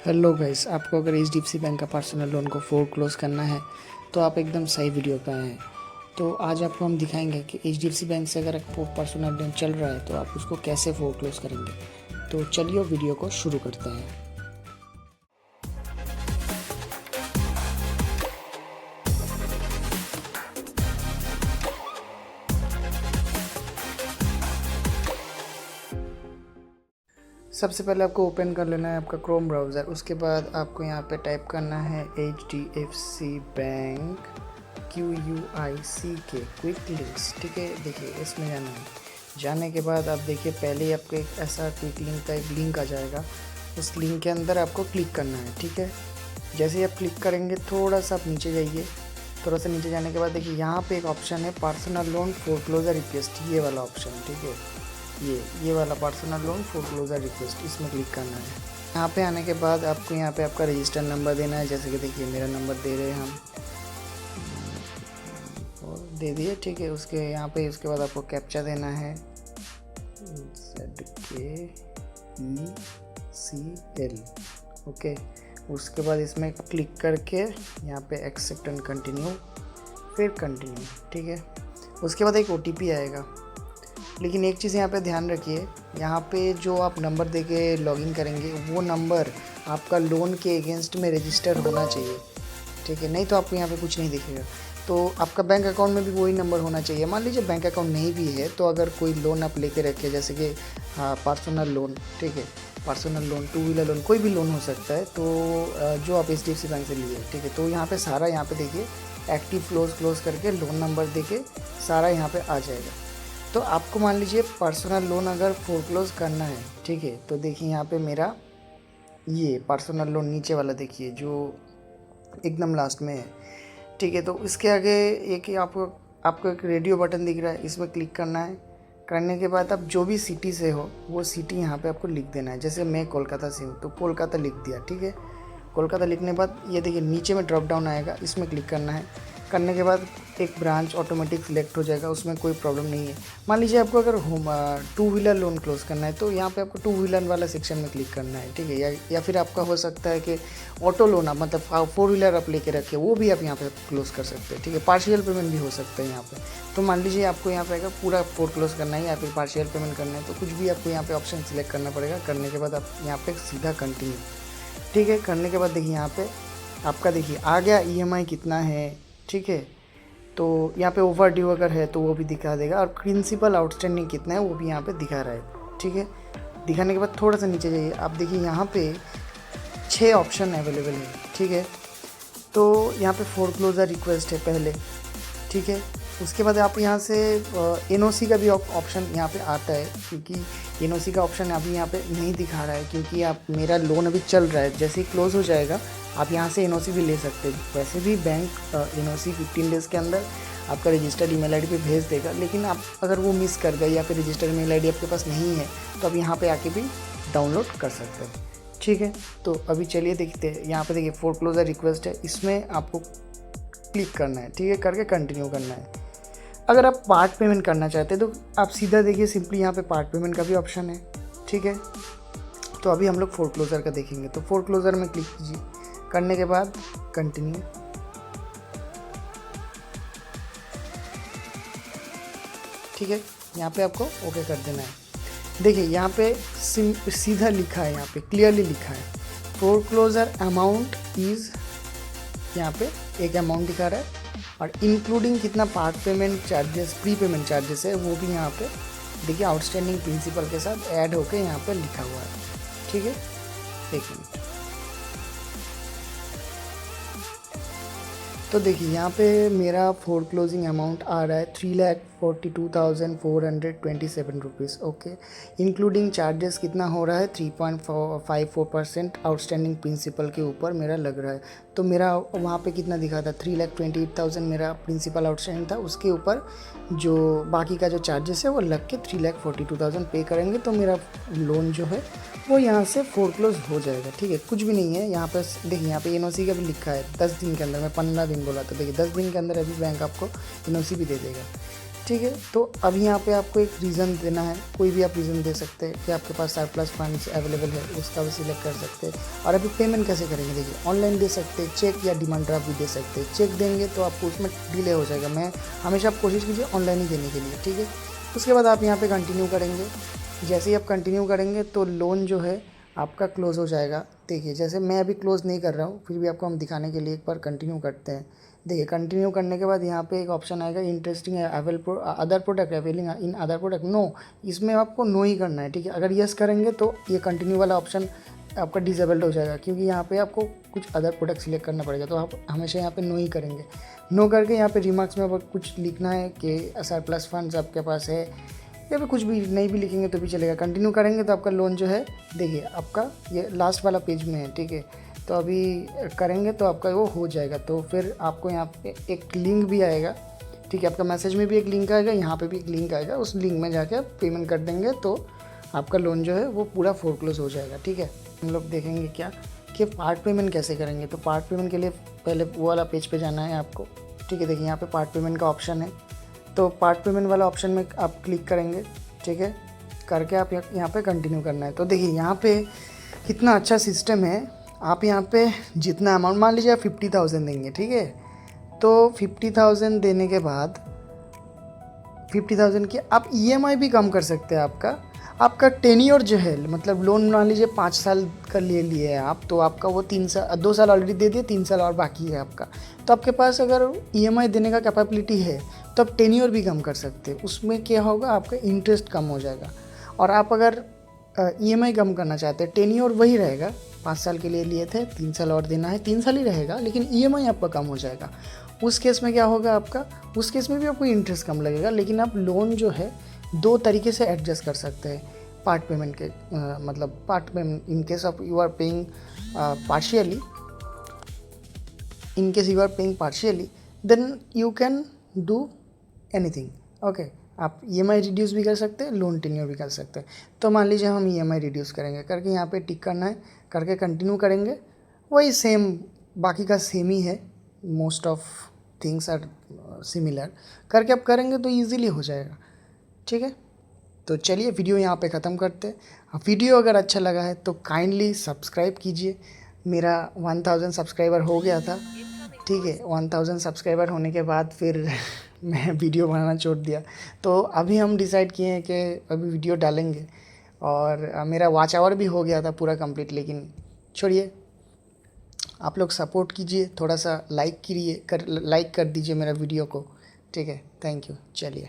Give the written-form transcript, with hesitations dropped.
Hello guys, आपको अगर H bank का पर्सनल लोन को फोरक्लोज करना है तो आप एकदम सही वीडियो पे आए हैं। तो आज आपको हम दिखाएंगे कि एच बैंक से अगर पर्सनल लोन चल रहा है तो आप उसको कैसे फोरक्लोज करेंगे। तो चलिए वीडियो को शुरू करते हैं। सबसे पहले आपको ओपन कर लेना है आपका क्रोम ब्राउज़र। उसके बाद आपको यहाँ पे टाइप करना है HDFC bank QUICK quick links. ठीक है, देखिए इसमें जाना है। जाने के बाद आप देखिए पहले ही आपको एक ऐसा क्विक लिंक का एक लिंक आ जाएगा। उस लिंक के अंदर आपको क्लिक करना है। ठीक है, जैसे ही आप क्लिक करेंगे थोड़ा सा आप नीचे जाइए। थोड़ा सा नीचे जाने के बाद देखिए यहाँ पे एक ऑप्शन है पर्सनल लोन फोरक्लोजर रिक्वेस्ट, ये वाला ऑप्शन। ठीक है, ये वाला पर्सनल लोन फोरक्लोजर रिक्वेस्ट, इसमें क्लिक करना है। यहाँ पे आने के बाद आपको यहाँ पे आपका रजिस्टर नंबर देना है। जैसे कि देखिए मेरा नंबर दे रहे हैं हम, और दे दिए। ठीक है, उसके यहाँ पे उसके बाद आपको कैप्चा देना है ZKECL। ओके, उसके बाद इसमें क्लिक करके यहाँ पे एक्सेप्ट एंड कंटिन्यू, फिर कंटिन्यू। ठीक है, उसके बाद एक OTP आएगा। लेकिन एक चीज़ यहाँ पे ध्यान रखिए, यहाँ पे जो आप नंबर देके लॉगिन करेंगे वो नंबर आपका लोन के अगेंस्ट में रजिस्टर होना चाहिए। ठीक है, नहीं तो आपको यहाँ पे कुछ नहीं दिखेगा। तो आपका बैंक अकाउंट में भी वही नंबर होना चाहिए। मान लीजिए बैंक अकाउंट नहीं भी है तो अगर कोई लोन आप लेके रखे, जैसे कि पर्सनल लोन, ठीक है, personal loan, two wheeler loan, कोई भी लोन हो सकता है, तो जो आप HDFC बैंक से लिए, ठीक है, तो यहाँ पे सारा यहाँ पे देखिए एक्टिव क्लोज करके लोन नंबर देके सारा यहाँ पे आ जाएगा। तो आपको मान लीजिए पर्सनल लोन अगर फोरक्लोज करना है, ठीक है, तो देखिए यहाँ पे मेरा ये पर्सनल लोन नीचे वाला देखिए जो एकदम लास्ट में है। ठीक है, तो इसके आगे एक आपको एक रेडियो बटन दिख रहा है, इसमें क्लिक करना है। करने के बाद आप जो भी सिटी से हो वो सिटी यहाँ पे आपको लिख देना है। जैसे मैं कोलकाता से हूँ तो कोलकाता लिख दिया। ठीक है, कोलकाता लिखने के बाद ये देखिए नीचे में ड्रॉप डाउन आएगा, इसमें क्लिक करना है। करने के बाद एक ब्रांच ऑटोमेटिक सिलेक्ट हो जाएगा, उसमें कोई प्रॉब्लम नहीं है। मान लीजिए आपको अगर टू व्हीलर लोन क्लोज करना है तो यहाँ पे आपको टू व्हीलर वाला सेक्शन में क्लिक करना है। ठीक है, या फिर आपका हो सकता है कि ऑटो लोन आप मतलब फोर व्हीलर आप लेके रखे, वो भी आप यहाँ पे क्लोज कर सकते हैं। ठीक है, पार्शियल पेमेंट भी हो सकता है यहाँ पे। तो मान लीजिए आपको यहाँ पे अगर पूरा फोर क्लोज करना है या फिर पार्शियल पेमेंट करना है तो कुछ भी आपको यहाँ पे ऑप्शन सिलेक्ट करना पड़ेगा। करने के बाद आप यहाँ पे सीधा कंटिन्यू। ठीक है, करने के बाद देखिए यहाँ पे आपका देखिए आ गया EMI कितना है। ठीक है, तो यहाँ पे ओवर ड्यू अगर है तो वो भी दिखा देगा, और प्रिंसिपल आउटस्टैंडिंग कितना है वो भी यहाँ पे दिखा रहा है। ठीक है, दिखाने के बाद थोड़ा सा नीचे जाइए, आप देखिए यहाँ पे 6 ऑप्शन अवेलेबल है। ठीक है, तो यहाँ पे फोरक्लोजर रिक्वेस्ट है पहले। ठीक है, उसके बाद आप यहाँ से NOC का भी ऑप्शन यहाँ पे आता है, क्योंकि NOC का ऑप्शन अभी यहाँ पे नहीं दिखा रहा है क्योंकि आप मेरा लोन अभी चल रहा है। जैसे ही क्लोज हो जाएगा आप यहाँ से NOC भी ले सकते हैं। वैसे भी बैंक NOC 15 डेज़ के अंदर आपका रजिस्टर्ड ईमेल आईडी पे भेज देगा, लेकिन आप अगर वो मिस कर गए या फिर रजिस्टर्ड ईमेल आईडी आपके पास नहीं है तो आप यहाँ पर आके भी डाउनलोड कर सकते हैं। ठीक है, तो अभी चलिए देखते हैं। यहाँ पर देखिए फोरक्लोजर रिक्वेस्ट है, इसमें आपको क्लिक करना है। ठीक है, करके कंटिन्यू करना है। अगर आप पार्ट पेमेंट करना चाहते हैं तो आप सीधा देखिए सिंपली यहाँ पे पार्ट पेमेंट का भी ऑप्शन है। ठीक है, तो अभी हम लोग फोरक्लोजर का देखेंगे। तो फोरक्लोजर में क्लिक कीजिए, करने के बाद कंटिन्यू। ठीक है, यहाँ पे आपको ओके कर देना है। देखिए यहाँ पे सीधा लिखा है, यहाँ पे क्लियरली लिखा है फोरक्लोजर अमाउंट इज़, यहाँ पे एक अमाउंट दिखा रहा है, और इंक्लूडिंग कितना part payment charges, pre payment charges है वो भी यहाँ पे देखिए आउटस्टैंडिंग प्रिंसिपल के साथ ऐड होके यहाँ पे लिखा हुआ है। ठीक है, एक मिनट। तो देखिए यहाँ पे मेरा फोरक्लोजिंग अमाउंट आ रहा है 3,42,427 रुपीज़। ओके, इंक्लूडिंग चार्जेस कितना हो रहा है 3.54% आउटस्टैंडिंग प्रिंसिपल के ऊपर मेरा लग रहा है। तो मेरा वहाँ पे कितना दिखा था 3,28,000 मेरा प्रिंसिपल आउटस्टैंडिंग था, उसके ऊपर जो बाकी का जो चार्जेस है वो लग के 3,42,000 पे करेंगे तो मेरा लोन जो है वो यहाँ से फोरक्लोज हो जाएगा। ठीक है, कुछ भी नहीं है यहाँ पर। देखिए यहाँ पे NOC का भी लिखा है 10 दिन के अंदर, मैं 15 दिन बोला था। देखिए 10 दिन के अंदर अभी बैंक आपको NOC भी दे देगा। ठीक है। तो अब यहाँ पे आपको एक रीज़न देना है, कोई भी आप रीज़न दे सकते हैं कि आपके पास सरप्लस फंड्स अवेलेबल है, उसका भी सिलेक्ट कर सकते हैं। और अभी पेमेंट कैसे करेंगे, देखिए ऑनलाइन दे सकते हैं, चेक या डिमांड ड्राफ्ट भी दे सकते हैं। चेक देंगे तो आपको उसमें डिले हो जाएगा, मैं हमेशा आप कोशिश कीजिए ऑनलाइन ही देने के लिए, ठीक है। उसके बाद आप यहाँ पर कंटिन्यू करेंगे। जैसे ही आप कंटिन्यू करेंगे तो लोन जो है आपका क्लोज़ हो जाएगा। देखिए जैसे मैं अभी क्लोज़ नहीं कर रहा हूँ, फिर भी आपको हम दिखाने के लिए एक बार कंटिन्यू करते हैं। देखिए कंटिन्यू करने के बाद यहाँ पे एक ऑप्शन आएगा interesting other product availing in other product, no, इसमें आपको नो ही करना है, ठीक है। अगर यस करेंगे तो ये कंटिन्यू वाला ऑप्शन आपका डिसेबल्ड हो जाएगा, क्योंकि यहाँ पे आपको कुछ अदर प्रोडक्ट सिलेक्ट करना पड़ेगा, तो आप हमेशा यहाँ पे नो ही करेंगे। नो करके यहाँ पे रिमार्क्स में कुछ लिखना है कि सरप्लस फंड्स आपके पास है, या फिर कुछ भी नहीं भी लिखेंगे तो भी चलेगा। कंटिन्यू करेंगे तो आपका लोन जो है, देखिए आपका ये लास्ट वाला पेज में है, ठीक है। तो अभी करेंगे तो आपका वो हो जाएगा। तो फिर आपको यहाँ पे एक लिंक भी आएगा, ठीक है। आपका मैसेज में भी एक लिंक आएगा, यहाँ पे भी एक लिंक आएगा, उस लिंक में जाके आप पेमेंट कर देंगे तो आपका लोन जो है वो पूरा फोरक्लोज हो जाएगा, ठीक है। हम लोग देखेंगे क्या कि पार्ट पेमेंट कैसे करेंगे। तो पार्ट पेमेंट के लिए पहले वो वाला पेज पे जाना है आपको, ठीक है। देखिए यहाँ पे पार्ट पेमेंट का ऑप्शन है, तो पार्ट पेमेंट वाला ऑप्शन में आप क्लिक करेंगे, ठीक है। करके आप यहाँ पे कंटिन्यू करना है। तो देखिए यहाँ पे कितना अच्छा सिस्टम है। आप यहाँ पे जितना अमाउंट, मान लीजिए आप 50,000 देंगे, ठीक है। तो 50,000 देने के बाद 50,000 की आप EMI भी कम कर सकते हैं। आपका टेन्योर जो है, मतलब लोन मान लीजिए 5 साल का ले लिए हैं आप, तो आपका वो 2 साल ऑलरेडी दे दिए, 3 साल और बाकी है आपका। तो आपके पास अगर EMI देने का कैपेबिलिटी है तो आप टेन्योर भी कम कर सकते हैं। उसमें क्या होगा, आपका इंटरेस्ट कम हो जाएगा। और आप अगर EMI कम करना चाहते हैं, टेन्योर वही रहेगा, 5 साल के लिए लिए थे, 3 साल और देना है, 3 साल ही रहेगा, लेकिन EMI आपका कम हो जाएगा। उस केस में क्या होगा आपका, उस केस में भी आपको इंटरेस्ट कम लगेगा, लेकिन आप लोन जो है 2 तरीके से एडजस्ट कर सकते हैं पार्ट पेमेंट के, मतलब part payment in case of you are paying partially, in case you are paying partially, then you can do anything, okay. आप EMI रिड्यूस भी कर सकते हैं, लोन टेन्योर भी कर सकते हैं। तो मान लीजिए हम EMI रिड्यूस करेंगे, करके यहाँ पे टिक करना है, करके कंटिन्यू करेंगे। वही सेम, बाकी का सेम ही है, most of things are similar. करके आप करेंगे तो ईजिली हो जाएगा, ठीक है। तो चलिए वीडियो यहाँ पे ख़त्म करते हैं। वीडियो अगर अच्छा लगा है तो काइंडली सब्सक्राइब कीजिए। मेरा 1000 सब्सक्राइबर हो गया था, ठीक है। 1000 सब्सक्राइबर होने के बाद फिर मैं वीडियो बनाना छोड़ दिया। तो अभी हम डिसाइड किए हैं कि अभी वीडियो डालेंगे। और मेरा वॉच आवर भी हो गया था पूरा कंप्लीट, लेकिन छोड़िए, आप लोग सपोर्ट कीजिए, थोड़ा सा लाइक कर दीजिए मेरा वीडियो को, ठीक है। थैंक यू, चलिए।